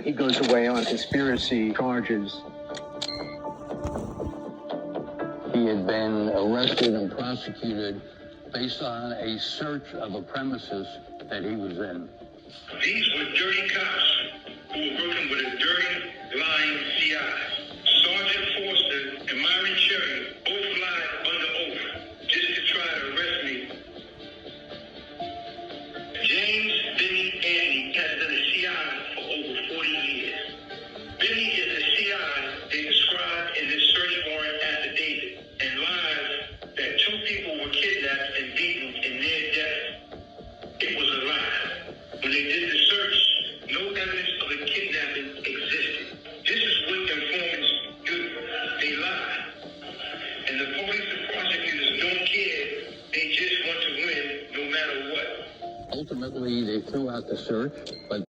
He goes away on conspiracy charges. He had been arrested and prosecuted based on a search of a premises that he was in. These were dirty cops who were working with a dirty, lying CI. Sergeant Forster and Myron Cherry both lied under oath just to try to arrest me. James Bimmy Antney has been a CI for over 40 years. Bimmy is the CI they described in this search warrant affidavit and lies that two people were kidnapped and beaten in near death. It was a lie. When they did the search, no evidence of a kidnapping existed. This is what informants do. They lie. And the police and prosecutors don't care. They just want to win no matter what. Ultimately, they threw out the search, but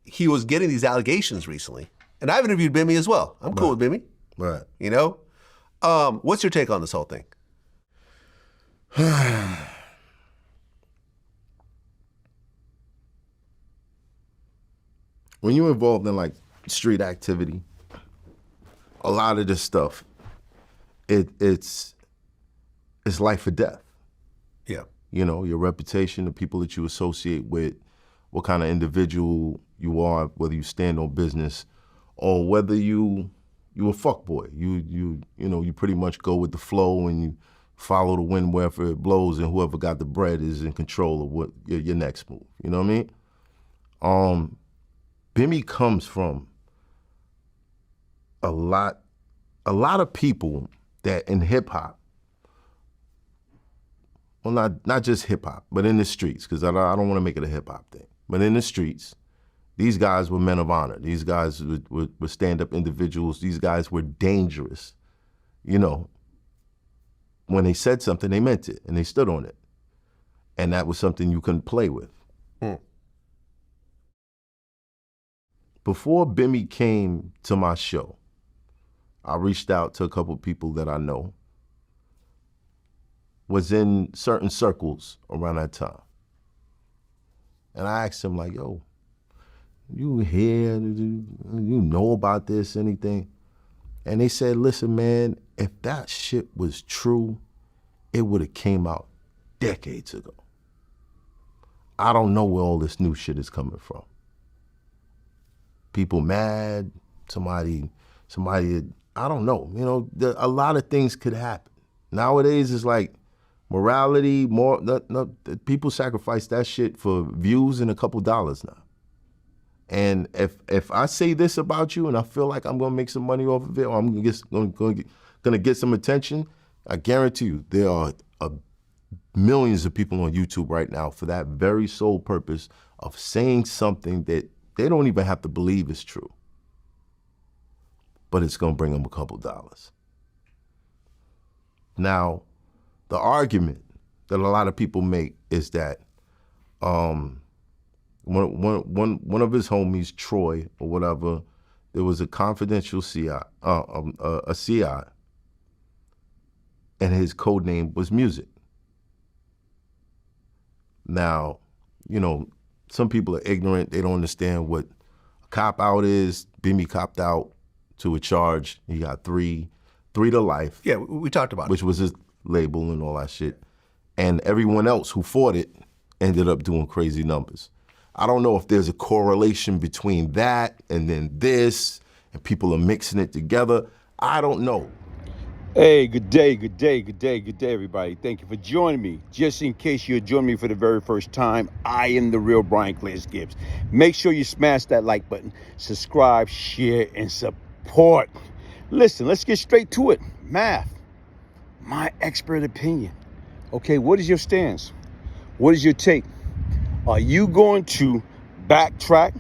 he was getting these allegations recently. And I've interviewed Bimmy as well. I'm cool with Bimmy. Right. What's your take on this whole thing? When you're involved in like street activity, a lot of this stuff, it's life or death. Yeah. Your reputation, the people that you associate with, what kind of individual you are, whether you stand on business or whether you a fuckboy. You pretty much go with the flow and you follow the wind wherever it blows, and whoever got the bread is in control of what your next move. You know what I mean? Bimmy comes from a lot of people that in hip hop, well, not just hip hop, but in the streets, because I don't want to make it a hip hop thing, but in the streets, these guys were men of honor. These guys were stand-up individuals. These guys were dangerous. When they said something, they meant it, and they stood on it. And that was something you couldn't play with. Before Bimmy came to my show, I reached out to a couple of people that I know, was in certain circles around that time. And I asked him, like, yo, you here? You know about this, anything? And they said, listen, man, if that shit was true, it would have came out decades ago. I don't know where all this new shit is coming from. People mad, somebody, I don't know. A lot of things could happen. Nowadays, it's like morality, people sacrifice that shit for views and a couple dollars now. And if I say this about you and I feel like I'm gonna make some money off of it, or I'm gonna get some attention, I guarantee you there are millions of people on YouTube right now for that very sole purpose of saying something that they don't even have to believe is true. But it's gonna bring them a couple dollars. Now, the argument that a lot of people make is that one of his homies, Troy or whatever, there was a confidential CI, a CI, and his code name was Music. Now, some people are ignorant. They don't understand what a cop out is. Bimmy copped out to a charge. He got three to life. Yeah, we talked about it. Which was his label and all that shit. And everyone else who fought it ended up doing crazy numbers. I don't know if there's a correlation between that and then this, and people are mixing it together. I don't know. Hey, good day, everybody. Thank you for joining me. Just in case you're joining me for the very first time, I am the real Glaze Gibbs. Make sure you smash that like button, subscribe, share, and support. Listen, let's get straight to it. Math, my expert opinion. Okay, what is your stance? What is your take? Are you going to backtrack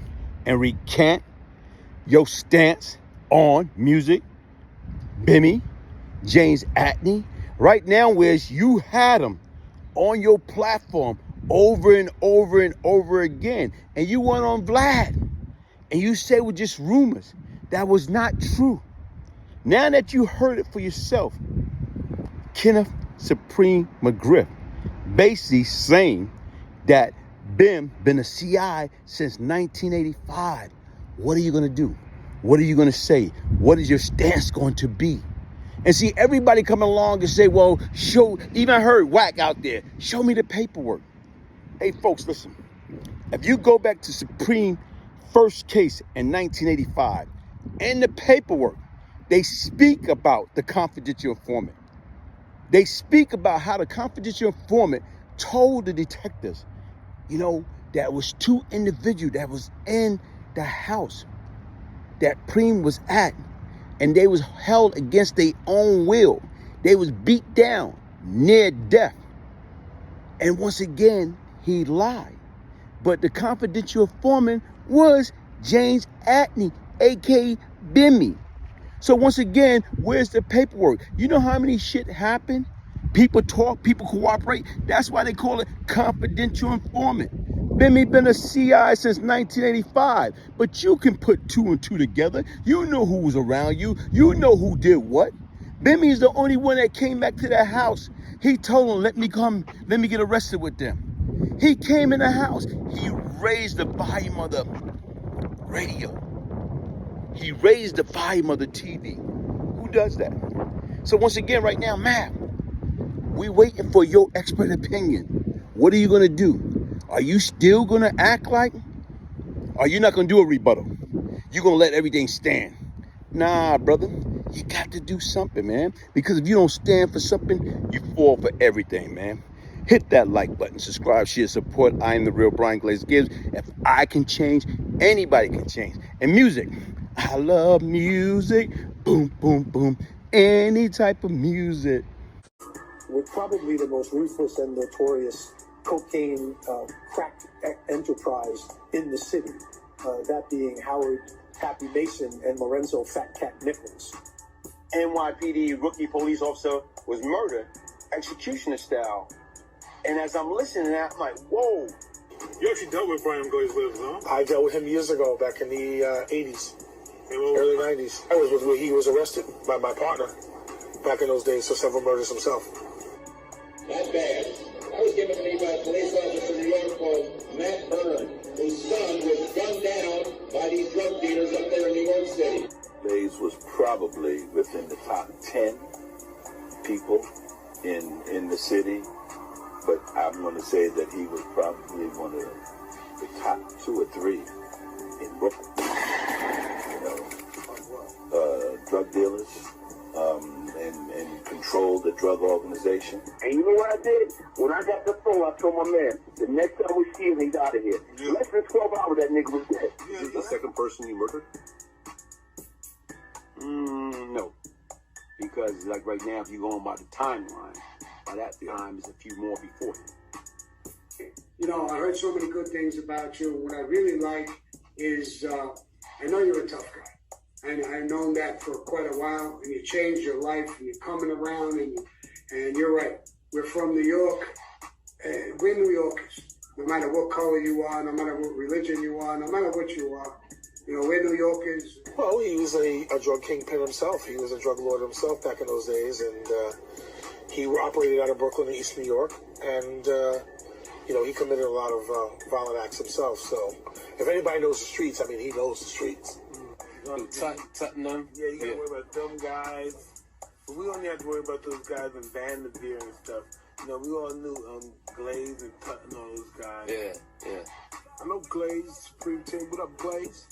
and recant your stance on Music, Bimmy, James Antney? Right now, whereas you had them on your platform over and over and over again, and you went on Vlad, and you said it was just rumors. That was not true. Now that you heard it for yourself, Kenneth Supreme McGriff basically saying that Bim been a CI since 1985. What are you going to do? What are you going to say? What is your stance going to be? And see, everybody coming along and say, well, even I heard Whack out there, show me the paperwork. Hey, folks, listen. If you go back to Supreme first case in 1985, in the paperwork, they speak about the confidential informant. They speak about how the confidential informant told the detectives, that was two individuals that was in the house that Preem was at, and they was held against their own will. They was beat down near death. And once again, he lied. But the confidential informant was James Antney, a.k.a. Bimmy. So once again, where's the paperwork? You know how many shit happened? People talk, people cooperate. That's why they call it confidential informant. Bimmy been a CI since 1985, but you can put two and two together. You know who was around you. You know who did what. Bimmy is the only one that came back to that house. He told them, let me get arrested with them. He came in the house. He raised the volume of the radio. He raised the volume of the TV. Who does that? So once again, right now, Matt, we waiting for your expert opinion. What are you going to do? Are you still going to act like? Are you not going to do a rebuttal? You're going to let everything stand? Nah, brother. You got to do something, man. Because if you don't stand for something, you fall for everything, man. Hit that like button, subscribe, share, support. I am the real Glaze Gibbs. If I can change, anybody can change. And music, I love music. Boom, boom, boom. Any type of music. With probably the most ruthless and notorious cocaine crack enterprise in the city, that being Howard Happy Mason and Lorenzo Fat Cat Nichols. NYPD rookie police officer was murdered, executioner style. And as I'm listening to that, I'm like, whoa. You actually dealt with Brian Glaze Gibbs, huh? I dealt with him years ago, back in the 80s, early 90s. I was where he was arrested by my partner back in those days for several murders himself. Not bad. I was given to me by a police officer in New York called Matt Byrne, whose son was gunned down by these drug dealers up there in New York City. Glaze was probably within the top 10 people in the city, but I'm going to say that he was probably one of the top 2 or 3 in Brooklyn. Drug dealers, and controlled the drug organization. And you know what I did? When I got the phone, I told my man, the next time we see him, he's out of here. Yeah. Less than 12 hours, that nigga was dead. Is this the second person you murdered? No. Because, like, right now, if you're going by the timeline, by that time, there's a few more before him. You know, I heard so many good things about you. What I really like is, I know you're a tough guy. And I've known that for quite a while, and you changed your life, and you're coming around, and you're right. We're from New York, and we're New Yorkers. No matter what color you are, no matter what religion you are, no matter what you are, we're New Yorkers. Well, he was a drug kingpin himself. He was a drug lord himself back in those days, and he operated out of Brooklyn and East New York, and he committed a lot of violent acts himself. So if anybody knows the streets, he knows the streets. Tottenham. Yeah, you gotta worry about them guys. But we only have to worry about those guys in Vanderveer and stuff. We all knew Glaze and Tottenham, all those guys. Yeah. I know Glaze, Supreme Team. What up, Glaze?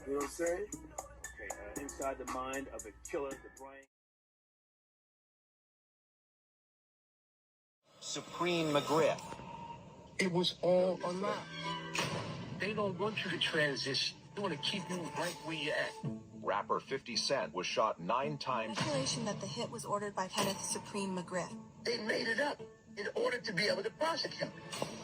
You know what I'm saying? Okay, inside the mind of the killer, the brain. Supreme McGriff. It was all a lie. They don't want you to transition. They want to keep you right where you're at. Rapper 50 Cent was shot 9 times. Speculation that the hit was ordered by Kenneth Supreme McGriff. They made it up in order to be able to prosecute.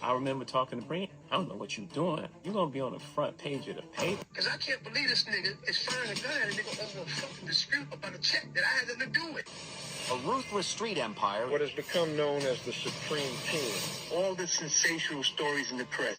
I remember talking to Breen. I don't know what you're doing. You're going to be on the front page of the paper. Because I can't believe this nigga is firing a gun at a nigga over a fucking dispute about a check that I had nothing to do with. A ruthless street empire. What has become known as the Supreme Team. All the sensational stories in the press.